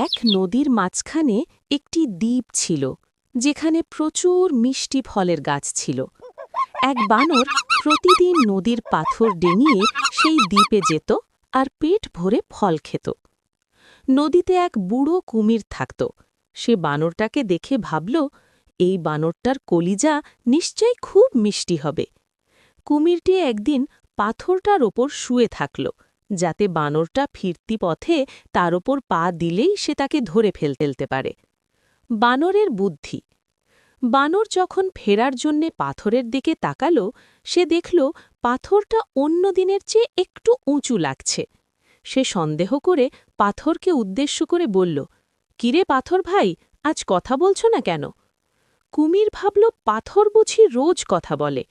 এক নদীর মাঝখানে একটি দ্বীপ ছিল, যেখানে প্রচুর মিষ্টি ফলের গাছ ছিল। এক বানর প্রতিদিন নদীর পাথর ডিঙিয়ে সেই দ্বীপে যেত আর পেট ভরে ফল খেত। নদীতে এক বুড়ো কুমির থাকত। সে বানরটাকে দেখে ভাবল, এই বানরটার কলিজা নিশ্চয়ই খুব মিষ্টি হবে। কুমিরটি একদিন পাথরটার ওপর শুয়ে থাকল, যাতে বানরটা ফিরতি পথে তার ওপর পা দিলেই সে তাকে ধরে ফেলতে পারে। বানরের বুদ্ধি। বানর যখন ফেরার জন্যে পাথরের দিকে তাকাল, সে দেখল পাথরটা অন্য দিনের চেয়ে একটু উঁচু লাগছে। সে সন্দেহ করে পাথরকে উদ্দেশ্য করে বলল, কিরে পাথর ভাই, আজ কথা বলছো না কেন? কুমির ভাবল পাথর বুঝি রোজ কথা বলে,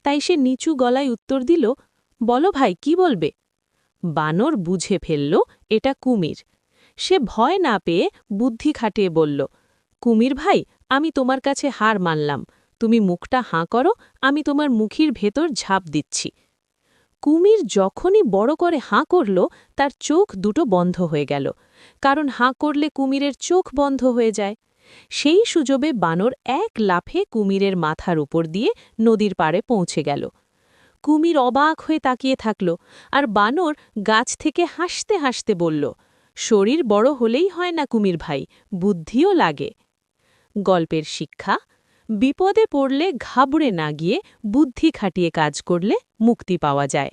তাই সে নিচু গলায় উত্তর দিল, বলো ভাই, কি বলবে? বানর বুঝে ফেলল এটা কুমির। সে ভয় না পেয়ে বুদ্ধি খাটিয়ে বলল, কুমির ভাই, আমি তোমার কাছে হার মানলাম। তুমি মুখটা হাঁ করো, আমি তোমার মুখির ভেতর ঝাঁপ দিচ্ছি। কুমির যখনই বড় করে হাঁ করল, তার চোখ দুটো বন্ধ হয়ে গেল, কারণ হাঁ করলে কুমিরের চোখ বন্ধ হয়ে যায়। সেই সুযোগে বানর এক লাফে কুমিরের মাথার উপর দিয়ে নদীর পাড়ে পৌঁছে গেল। কুমির অবাক হয়ে তাকিয়ে থাকল, আর বানর গাছ থেকে হাসতে হাসতে বলল, শরীর বড় হলেই হয় না কুমির ভাই, বুদ্ধিও লাগে। গল্পের শিক্ষা: বিপদে পড়লে ঘাবড়ে না গিয়ে বুদ্ধি খাটিয়ে কাজ করলে মুক্তি পাওয়া যায়।